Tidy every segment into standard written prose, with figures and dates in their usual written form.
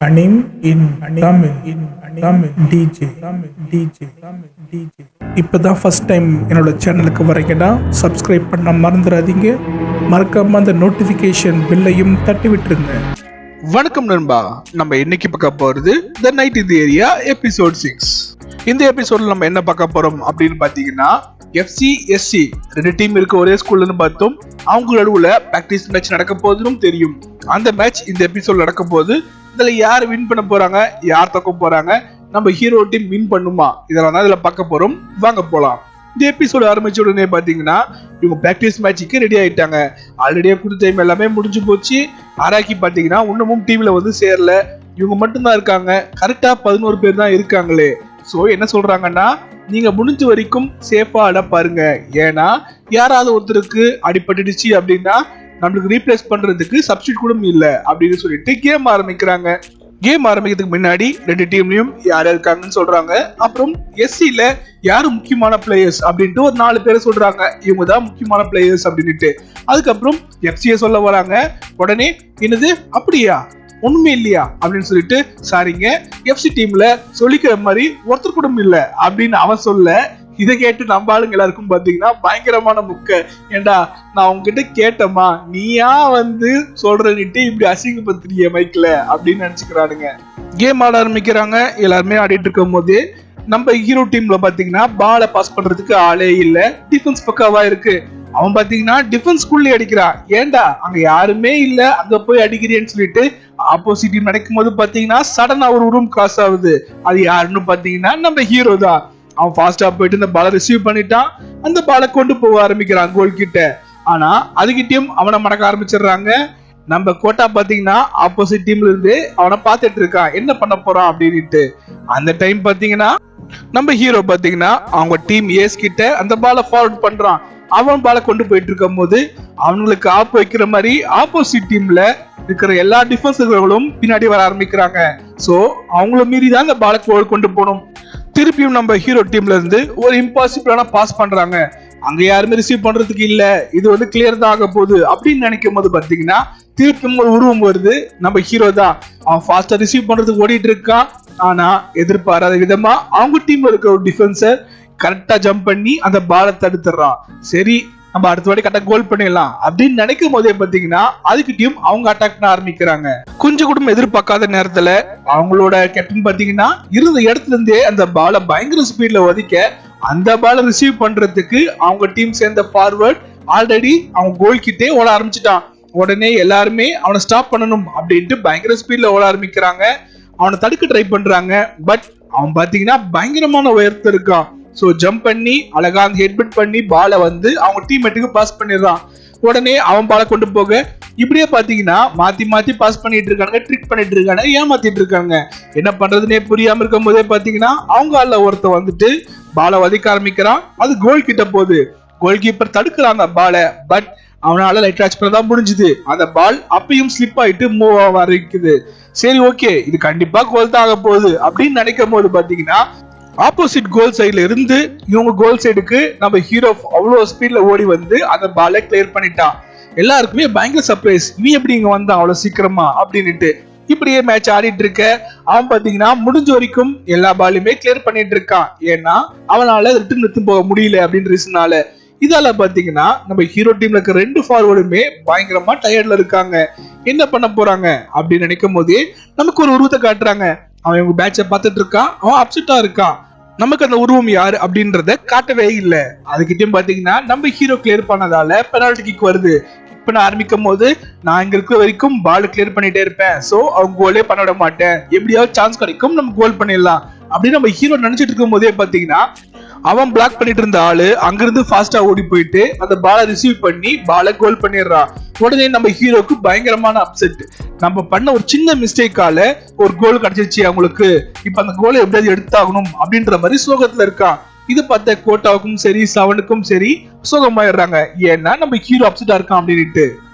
Anim in Tamil DJ. இப்போதான் first time என்னோட சேனலுக்கு வரீங்கன்னா சப்ஸ்கிரைப் பண்ண மறந்துடாதீங்க. மறக்காம அந்த நோட்டிஃபிகேஷன் பில்லையும் தட்டி விட்டுருங்க. வணக்கம் நண்பா, நம்ம இன்னைக்கு பார்க்க போறது the night in the area episode 6. இந்த எபிசோட்ல நம்ம என்ன பார்க்க போறோம் அப்படின்னு பாத்தீங்கன்னா, FC/SC ரெண்டு டீம் இருக்க ஒரே ஸ்கூல்னு பார்த்தோம். அவங்க நடுவுல பிராக்டிஸ் மேட்ச் நடக்க போதுன்னு தெரியும். அந்த மேட்ச் இந்த எபிசோட் நடக்கும் போது இதுல யார் வின் பண்ண போறாங்க, யார் தக்க போறாங்க, நம்ம ஹீரோ டீம் வின் பண்ணுமா, இதெல்லாம் தான் இதுல பார்க்க போறோம். வாங்க போலாம். இந்த எபிசோடு ஆரம்பிச்ச உடனே பாத்தீங்கன்னா இவங்க பிராக்டிஸ் மேட்சுக்கு ரெடி ஆயிட்டாங்க. ஆல்ரெடியா கொடுத்த டைம் எல்லாமே முடிஞ்சு போச்சு. ஆராக்கி பாத்தீங்கன்னா இன்னமும் டீம்ல வந்து சேரல. இவங்க மட்டும்தான் இருக்காங்க. கரெக்டா 11 பேர் தான் இருக்காங்களே. சோ என்ன சொல்றாங்கன்னா, நீங்க முடிஞ்ச வரைக்கும் சேஃபா ஆட பாருங்க. ஏன்னா யாராவது ஒருத்தருக்கு அடிபட்டுடுச்சு அப்படின்னா நம்மளுக்கு ரீப்ளேஸ் பண்றதுக்கு சப்ஸ்டிட் கூட இல்ல அப்படின்னு சொல்லிட்டு கேம் ஆரம்பிக்கிறாங்க. கேம் ஆரம்பிக்கிறதுக்கு முன்னாடி ரெண்டு டீம்லயும் யார் இருக்காங்கன்னு சொல்றாங்க. அப்புறம் SCல யாரு முக்கியமான பிளேயர்ஸ் அப்படின்ட்டு ஒரு 4 பேரை சொல்றாங்க. இவங்க தான் முக்கியமான பிளேயர்ஸ் அப்படின்ட்டு. அதுக்கப்புறம் FC சொல்ல வராங்க. உடனே என்னது அப்படியா, ஒண்ணுமே இல்லையா அப்படின்னு சொல்லிட்டு, சாரிங்க FC டீம்ல சொல்லிக்கிற மாதிரி ஒருத்தர் கூட இல்ல அப்படின்னு அவன் சொல்ல, இதை கேட்டு நம்ம ஆளுங்க எல்லாருக்கும் பாத்தீங்கன்னா பயங்கரமான முக்க. ஏண்டா நான் உங்ககிட்ட கேட்டமா, நீயா வந்து சொல்றன்னுட்டு இப்படி அசிங்கப்படுத்துறிய மைக்ல அப்படின்னு நினைச்சுக்கிறானுங்க. கேம் ஆட ஆரம்பிக்கிறாங்க. எல்லாருமே ஆடிட்டு இருக்கும் போது நம்ம ஹீரோ டீம்ல பாத்தீங்கன்னா பாலை பாஸ் பண்றதுக்கு ஆளே இல்ல. டிஃபென்ஸ் பக்காவா இருக்கு. அவன் பாத்தீங்கன்னா டிஃபென்ஸ் குள்ளே அடிக்கிறான். ஏண்டா அங்க யாருமே இல்ல, அங்க போய் அடிக்கிறேன்னு சொல்லிட்டு ஆப்போசிட் டீம் நடக்கும் போது பாத்தீங்கன்னா சடனா ஒரு ரூம் கிராஸ் ஆகுது. அது யாருன்னு பாத்தீங்கன்னா நம்ம ஹீரோ தான். அவன் ஃபாஸ்டா போயிட்டு இந்த பாலை ரிசீவ் பண்ணிட்டான். அந்த பாலை கொண்டு போக ஆரம்பிக்கிறான் கோல் கிட்ட. ஆனா அதுகிட்டயும் அவனை மடக்க ஆரம்பிச்சிடுறாங்க. நம்ம கோட்டா பாத்தீங்கன்னா ஆப்போசிட் டீம்ல இருந்து அவனை பார்த்துட்டு இருக்கான், என்ன பண்ண போறான் அப்படின்ட்டு. அந்த டைம் பாத்தீங்கன்னா நம்ம ஹீரோ பாத்தீங்கன்னா அவங்க டீம் ஏஸ் கிட்ட அந்த பாலை ஃபார்வர்ட் பண்றான். அவன் பாலை கொண்டு போயிட்டு இருக்கும் போது அவங்களுக்கு ஆப் வைக்கிற மாதிரி ஆப்போசிட் டீம்ல இருக்கிற எல்லா டிஃபென்ஸர்களும் பின்னாடி வர ஆரம்பிக்கிறாங்க. சோ அவங்கள மீறி தான் அந்த பாலை கொண்டு போகணும். திருப்பியும் நம்ம ஹீரோ டீம்ல இருந்து ஒரு இம்பாசிபிளான பாஸ் பண்றாங்க. அங்க யாருமே ரிசீவ் பண்றதுக்கு இல்ல, இது வந்து கிளியர் தான் ஆக போகுது அப்படின்னு நினைக்கும் போது பாத்தீங்கன்னா திருப்பியும் ஒரு உருவம் வருது. நம்ம ஹீரோ தான். அவன் ஃபாஸ்டா ரிசீவ் பண்றதுக்கு ஓடிட்டு இருக்கான். ஆனா எதிர்பாராத விதமா அவங்க டீம்ல இருக்கிற ஒரு டிஃபென்சர் கரெக்டா ஜம்ப் பண்ணி அந்த பாலை தடுத்துறான். சரி, நம்ம அடுத்த வாட்டி கரெக்டா கோல் பண்ணிடலாம் அப்படின்னு நினைக்கும் போதே பாத்தீங்கன்னா அதுக்கிட்டையும் அவங்க அட்டாக் பண்ண ஆரம்பிக்கிறாங்க. கொஞ்சம் கூட எதிர்பார்க்காத நேரத்துல அவங்களோட கேப்டன் பாத்தீங்கன்னா இருந்த இடத்துல இருந்தே அந்த பாலை பயங்கர ஸ்பீட்ல ஒதிக்க, அந்த பாலை ரிசீவ் பண்றதுக்கு அவங்க டீம் சேர்ந்த ஃபார்வர்ட் ஆல்ரெடி அவங்க கோல் கிட்டே ஓட ஆரம்பிச்சுட்டான். உடனே எல்லாருமே அவனை ஸ்டாப் பண்ணணும் அப்படின்ட்டு பயங்கர ஸ்பீட்ல ஓட ஆரம்பிக்கிறாங்க. அவனை தடுக்க ட்ரை பண்றாங்க. பட் அவன் பாத்தீங்கன்னா பயங்கரமான உயரத்துல இருக்கான். சோ ஜம்ப் பண்ணி அழகா ஹெட்பட் பண்ணி பாலை வந்து அவங்க டீம்மேட்டுக்கு பாஸ் பண்ணிடுறான். உடனே அவன் பாலை கொண்டு போக இப்படியே பாத்தீங்கன்னா மாத்தி மாத்தி பாஸ் பண்ணிட்டு இருக்காங்க, ட்ரிக் பண்ணிட்டு இருக்காங்க, ஏமாத்திட்டு இருக்காங்க. என்ன பண்றதுன்னே புரியாம இருக்கும் போதே பாத்தீங்கன்னா அவங்க ஆள்ல ஒருத்த வந்துட்டு பாலை வதிக்க ஆரம்பிக்கிறான். அது கோல் கிட்ட போகுது. கோல் கீப்பர் தடுக்கிறாங்க பாலை. பட் அவனால லைட் டச் பண்ண தான் முடிஞ்சுது. அந்த பால் அப்பயும் ஸ்லிப் ஆயிட்டு மூவ் ஆக ஆரம்பிக்குது. சரி, ஓகே, இது கண்டிப்பா கோல் தான் ஆக போகுது அப்படின்னு நினைக்கும் போது பாத்தீங்கன்னா ஆப்போசிட் கோல் சைட்ல இருந்து இவங்க கோல் சைடுக்கு நம்ம ஹீரோ அவ்வளவு ஸ்பீட்ல ஓடி வந்து அந்த பாலை கிளியர் பண்ணிட்டான். எல்லாருக்குமே பயங்கர சர்ப்ரைஸ், இவன் எப்படி இங்க வந்தான் அவ்வளவு சீக்கிரமா அப்படின்னுட்டு. இப்படியே மேட்ச் ஆடிட்டு இருக்க அவன் பாத்தீங்கன்னா முடிஞ்ச வரைக்கும் எல்லா பாலுமே கிளியர் பண்ணிட்டு இருக்கான். ஏன்னா அவனால ரிட்டர்ன் எடுத்து போக முடியல அப்படின்ற ரீசனால. இதால பாத்தீங்கன்னா நம்ம ஹீரோ டீம்ல இருக்க 2 ஃபார்வர்டுமே பயங்கரமா டயர்ட்ல இருக்காங்க. என்ன பண்ண போறாங்க அப்படின்னு நினைக்கும் போதே நமக்கு ஒரு உருவத்தை காட்டுறாங்க. அவன் இவங்க பேட்சை பார்த்துட்டு இருக்கான். அவன் அப்செட்டா இருக்கான். நமக்கு அந்த உருவம் யாரு அப்படின்றத காட்டவே இல்ல. அதுக்கிட்டையும் பாத்தீங்கன்னா நம்ம ஹீரோ கிளியர் பண்ணதால பெனால்டி கிக் வருது. இப்ப நான் ஆரம்பிக்கும் போது நான் இங்க இருக்க வரைக்கும் பால் கிளியர் பண்ணிட்டே இருப்பேன். சோ அவங்க கோலே பண்ண விட மாட்டேன். எப்படியாவது சான்ஸ் கிடைக்கும், நம்ம கோல் பண்ணிடலாம் அப்படின்னு நம்ம ஹீரோ நினைச்சிட்டு இருக்கும் போதே பாத்தீங்கன்னா அவன் பிளாக் பண்ணிட்டு இருந்த ஆளு அங்கிருந்து ஃபாஸ்டா ஓடி போயிட்டு அந்த பாலை ரிசீவ் பண்ணி பாலை கோல் பண்ணிடுறான். உடனே நம்ம ஹீரோக்கு பயங்கரமான அப்செட். நம்ம பண்ண ஒரு சின்ன மிஸ்டேக்கால ஒரு கோல் கிடைச்சிருச்சு அவங்களுக்கு, இப்ப அந்த கோலை எப்படியாவது எடுத்தாகணும் அப்படின்ற மாதிரி சோகத்துல இருக்கான். இது பார்த்த கோட்டாவுக்கும் சரி சவனுக்கும் சரி சோகமாயிடுறாங்க. ஏன்னா நம்ம ஹீரோ அப்செட்டா இருக்கான் அப்படின்ட்டு.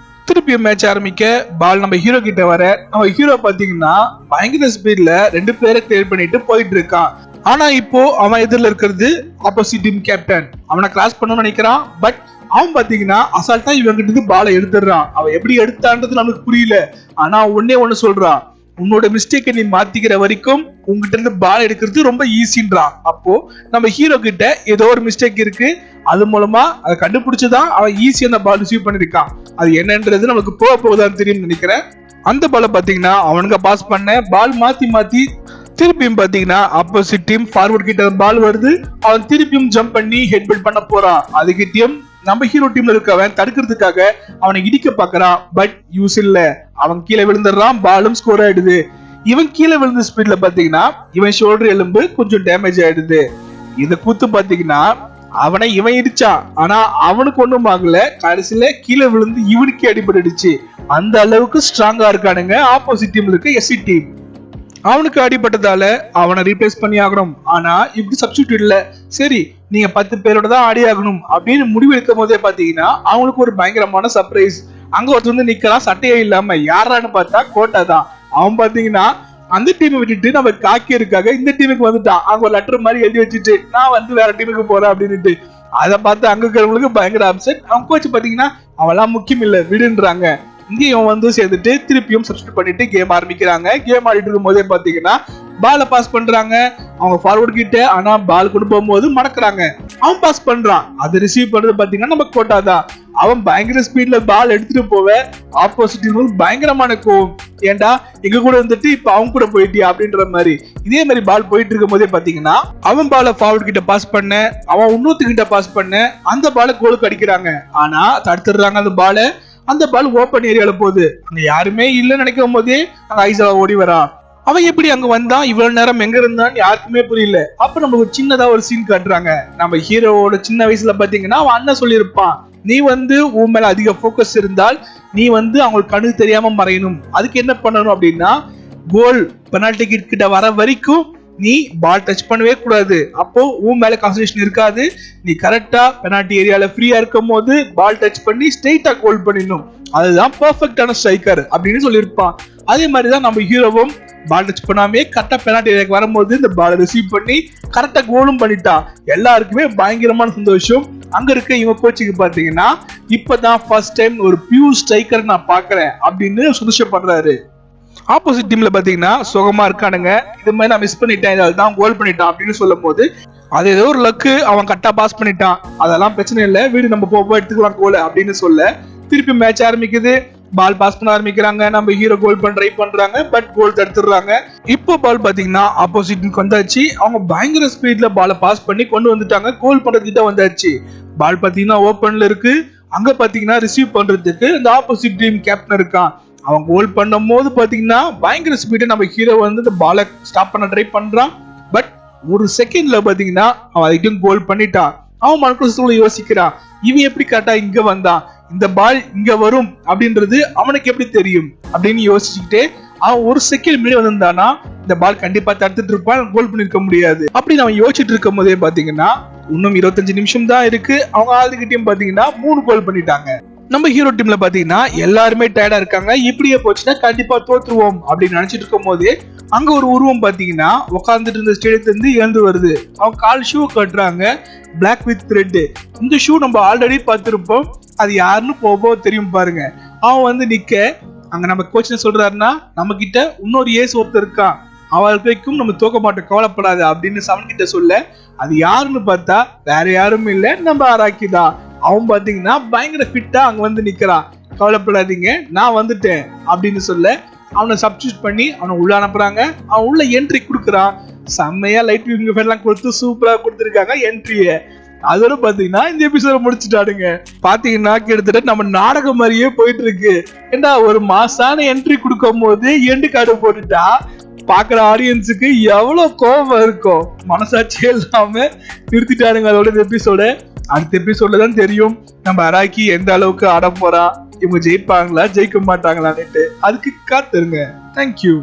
திருப்பி மேட்ச் ஆரம்பிக்க பால் நம்ம ஹீரோ கிட்ட வர நம்ம ஹீரோ பாத்தீங்கன்னா பயங்கர ஸ்பீட்ல 2 பேரை கிளியர் பண்ணிட்டு போயிட்டு இருக்கான். ஆனா இப்போ அவன் எதிரில் இருக்கிறது ஆப்போசிட் டீம் கேப்டன். அவனை கிராஸ் பண்ணணும்னு நினைக்கிறான். பட் அவன் பாத்தீங்கன்னா அசால்ட்டா இவங்கிட்ட பாலை எடுத்துடுறான். அவன் எப்படி எடுத்தான்றது நமக்கு புரியல. ஆனா ஒன்னே ஒண்ணு சொல்றான், உன்னோட மிஸ்டேக்கை நீ மாத்திக்கிற வரைக்கும் உங்ககிட்ட இருந்து பால் எடுக்கிறது ரொம்ப ஈஸின்றான். அப்போ நம்ம ஹீரோ கிட்ட ஏதோ ஒரு மிஸ்டேக் இருக்கு, அது மூலமா அதை கண்டுபிடிச்சுதான் அவன் ஈஸியா அந்த பால் ரிசீவ் பண்ணிருக்கான். அது என்னன்றது நமக்கு போக போகுதான்னு தெரியும் நினைக்கிறேன். அந்த பாலை பாத்தீங்கன்னா அவனுங்க பாஸ் பண்ண பால் மாத்தி திருப்பியும் பாத்தீங்கன்னா ஆப்போசிட் டீம் ஃபார்வர்ட் கிட்ட பால் வருது, அவன் திருப்பியும் ஜம்ப் பண்ணி ஹெட் பில்ட் பண்ண போறான். அதுகிட்டயும் நம்ம ஹீரோ டீம்ல இருக்கவன் தடுக்கிறதுக்காக அவனை இடிக்க பாக்குறான். பட் யூஸ் இல்ல, அவன் கீழே விழுந்துடுறான், பாலும் ஸ்கோர் ஆயிடுது. இவன் கீழே விழுந்த ஸ்பீட்ல பாத்தீங்கன்னா இவன் ஷோல்டர் எலும்பு கொஞ்சம் டேமேஜ் ஆயிடுது. இத கூத்து பாத்தீங்கன்னா அவனை இவன் இடிச்சான், ஆனா அவனுக்கு ஒண்ணும் ஆகல. கடைசியில கீழே விழுந்து இவனுக்கே அடிபட்டுடுச்சு. அந்த அளவுக்கு ஸ்ட்ராங்கா இருக்கானுங்க ஆப்போசிட் டீம்ல இருக்க எஸ்சி டீம். அவனுக்கு அடிபட்டதால அவனை ரீப்ளேஸ் பண்ணி ஆகணும். ஆனா இப்படி சப்ஸ்டிடியூட் இல்ல, சரி நீங்க 10 பேரோட தான் ஆடி ஆகணும் அப்படின்னு முடிவு எடுக்கும் போதே பாத்தீங்கன்னா அவங்களுக்கு ஒரு பயங்கரமான சர்ப்ரைஸ். அங்க ஒருத்தர் வந்து நிக்கலாம், சட்டையே இல்லாம. யாரான்னு பார்த்தா கோட்டா தான். அவன் பாத்தீங்கன்னா அந்த டீமை விட்டுட்டு நம்ம காக்கியருக்காக இந்த டீமுக்கு வந்துட்டான். அங்க ஒரு லெட்டர் மாதிரி எழுதி வச்சுட்டு நான் வந்து வேற டீமுக்கு போறேன் அப்படின்னுட்டு. அதை பார்த்து அங்க இருக்கிறவங்களுக்கு பயங்கர அப்செட். அவங்க கோச் பாத்தீங்கன்னா அவெல்லாம் முக்கியம் இல்ல விடுன்றாங்க. இங்கேயும் வந்து சேர்ந்துட்டு திருப்பியும் சப்ஸ்டிட் பண்ணிட்டு கேம் ஆரம்பிக்கிறாங்க. கேம் ஆடிட்டு இருக்கும் போதே பாத்தீங்கன்னா பால பாஸ் பண்றாங்க அவங்க ஃபார்வர்ட் கிட்ட. ஆனா பால் கொண்டு போகும்போது மடக்குறாங்க. அவன் பாஸ் பண்றான், அதை ரிசீவ் பண்றது பாத்தீங்கன்னா நம்ம கோட்டா தான். அவன் பயங்கர ஸ்பீட்ல பால் எடுத்துட்டு போவ ஆப்போசிட் பயங்கரமான கோவம். ஏண்டா எங்க கூட வந்துட்டு இப்ப அவங்க கூட போயிட்டியா அப்படின்ற மாதிரி. இதே மாதிரி பால் போயிட்டு இருக்கும் போதே பாத்தீங்கன்னா அவன் பால ஃபார்வர்ட் கிட்ட பாஸ் பண்ண, அவன் இன்னொருத்துக்கிட்ட பாஸ் பண்ண, அந்த பால கோலுக்கு அடிக்கிறாங்க. ஆனா தடுத்துடுறாங்க அந்த பால. அந்த பால் ஓப்பன் ஏரியால போகுது. அங்க யாருமே இல்லைன்னு நினைக்கும் போதே அங்க ஐசா ஓடி வரான். அவன் எப்படி அங்க வந்தான், இவ்வளவு நேரம் எங்க இருந்தான்னு யாருக்குமே புரியல. அப்ப நம்ம ஒரு சின்னதா ஒரு சீன் காட்டுறாங்க. நம்ம ஹீரோவோட சின்ன வயசுல பாத்தீங்கன்னா அவன் அண்ணன் சொல்லியிருப்பான், நீ வந்து உன் மேல அதிக போக்கஸ் இருந்தால் நீ வந்து அவங்களுக்கு கண்ணு தெரியாம மறையணும். அதுக்கு என்ன பண்ணணும் அப்படின்னா கோல் பெனால்டி கிட்ட வர வரைக்கும் நீ பால் டச் பண்ணவே கூடாது. அப்போ உன் மேல கான்சன்ட்ரேஷன் இருக்காது. நீ கரெக்டா பெனால்டி ஏரியால ஃப்ரீயா இருக்கும் போது பால் டச் பண்ணி ஸ்ட்ரெயிட்டா கோல் பண்ணிடணும். அதுதான் பெர்ஃபெக்ட்டான ஸ்ட்ரைக்கர் அப்படின்னு சொல்லியிருப்பான். அதே மாதிரிதான் நம்ம ஹீரோவும் பால் டச் பண்ணாமே கரெக்டா பெனால்டி ஏரியாக்கு வரும்போது இந்த பால் ரிசீவ் பண்ணி கரெக்டா கோலும் பண்ணிட்டான். எல்லாருக்குமே பயங்கரமான சந்தோஷம். அங்க இருக்க இவங்க கோச்சுக்கு பாத்தீங்கன்னா இப்பதான் ஃபர்ஸ்ட் டைம் ஒரு பியூர் ஸ்ட்ரைக்கர் நான் பாக்குறேன் அப்படின்னு சந்தோஷப்படுறாரு. ஆப்போசிட் டீம்ல பாத்தீங்கன்னா சுகமா இருக்கானுங்க. இது மாதிரி நான் மிஸ் பண்ணிட்டேன், தான் கோல் பண்ணிட்டான் அப்படின்னு சொல்லும் போது அது ஏதோ ஒரு லக்கு, அவன் கரெக்டா பாஸ் பண்ணிட்டான், அதெல்லாம் பிரச்சனை இல்லை, வீடு நம்ம போக எடுத்துக்கலாம் கோல் அப்படின்னு சொல்ல திருப்பி மேட்ச் ஆரம்பிக்குது. பால் பாஸ் பண்ண ஆரம்பிக்கிறாங்க. நம்ம ஹீரோ கோல் பண்ண ட்ரை பண்றாங்க, பட் கோல் தடுத்துடுறாங்க. இப்போ பால் பாத்தீங்கன்னா ஆப்போசிட் வந்தாச்சு. அவங்க பயங்கர ஸ்பீட்ல பாலை பாஸ் பண்ணி கொண்டு வந்துட்டாங்க. கோல் பண்றதுக்கிட்ட வந்தாச்சு. பால் பாத்தீங்கன்னா ஓப்பன்ல இருக்கு. அங்க பாத்தீங்கன்னா ரிசீவ் பண்றதுக்கு இந்த ஆப்போசிட் டீம் கேப்டன் இருக்கான். அவன் கோல் பண்ணும் போது பாத்தீங்கன்னா பயங்கர ஸ்பீடா நம்ம ஹீரோ வந்து இந்த பாலை ஸ்டாப் பண்ண ட்ரை பண்றான். பட் ஒரு செகண்ட்ல பாத்தீங்கன்னா அவன் அதுக்கும் கோல் பண்ணிட்டான். அவன் மனசுல யோசிக்கிறான், இவன் எப்படி கரெக்டா இங்க வந்தான், இந்த பால் இங்க வரும் அப்படின்றது அவனுக்கு எப்படி தெரியும் அப்படின்னு யோசிச்சுக்கிட்டே அவன் ஒரு செகண்ட் முன்னாடி வந்திருந்தானா இந்த பால் கண்டிப்பா தடுத்துட்டு இருப்பான், கோல் பண்ணிருக்க முடியாது அப்படின்னு அவன் யோசிச்சுட்டு இருக்கும் போதே பாத்தீங்கன்னா இன்னும் 25 நிமிஷம் தான் இருக்கு. அவங்க ஆளுகிட்டையும் பாத்தீங்கன்னா 3 கோல் பண்ணிட்டாங்க. நம்ம ஹீரோ டீம்ல பாத்தீங்கன்னா எல்லாருமே டயர்டா இருக்காங்க. இப்படியே போச்சுன்னா கண்டிப்பா தோத்துருவோம் அப்படின்னு நினைச்சிட்டு இருக்கும் போதே அங்க ஒரு உருவம் பாத்தீங்கன்னா உட்கார்ந்துட்டு இருந்த ஸ்டேடியத்துல இருந்து எழுந்து வருது. அவங்க கால் ஷூ கட்டுறாங்க, பிளாக் வித் ரெட். இந்த ஷூ நம்ம ஆல்ரெடி பார்த்திருப்போம், அது யாருன்னு போக தெரியும் பாருங்க. அவன் வந்து நிக்க அங்க நம்ம கோச் என்ன சொல்றாருன்னா, நம்ம கிட்ட இன்னொரு ஏஸ் ஒருத்தர் இருக்கான், அவருக்கும் நம்ம தோக்க மாட்டோம் கவலைப்படாது அப்படின்னு சவன் கிட்ட சொல்ல அது யாருன்னு பார்த்தா வேற யாரும் இல்ல, நம்ம அராக்கி தான். அவன் பாத்தீங்கன்னா பயங்கர ஃபிட்டா அங்க வந்து நிக்கிறான். கவலைப்படாதீங்க நான் வந்துட்டேன் அப்படின்னு சொல்ல அவனை சப்ஸ்டியூட் பண்ணி அவனை உள்ள அனுப்புறாங்க. அவன் உள்ள என்ட்ரி கொடுக்குறான். செம்மையா லைட் எல்லாம் கொடுத்து சூப்பரா கொடுத்துருக்காங்க என்ட்ரிய. அதோட பாத்தீங்கன்னா இந்த எபிசோட முடிச்சுட்டாடுங்க. பாத்தீங்கன்னா கிட்டத்தட்ட நம்ம நாடகம் மாதிரியே போயிட்டு இருக்கு. ஏண்டா ஒரு மாசான என்ட்ரி கொடுக்கும் போது எண்டு கார்டு போட்டுட்டா பாக்குற ஆடியன்ஸுக்கு எவ்வளவு கோபம் இருக்கும். மனசாட்சியே இல்லாம நிறுத்திட்டாருங்க அதோட எபிசோட. அடுத்த எபிசோட்ல தான் தெரியும் நம்ம அராக்கி எந்த அளவுக்கு ஆட போறான், இவங்க ஜெயிப்பாங்களா ஜெயிக்க மாட்டாங்களான்னுட்டு. அதுக்கு காத்துருங்க. தேங்க்யூ.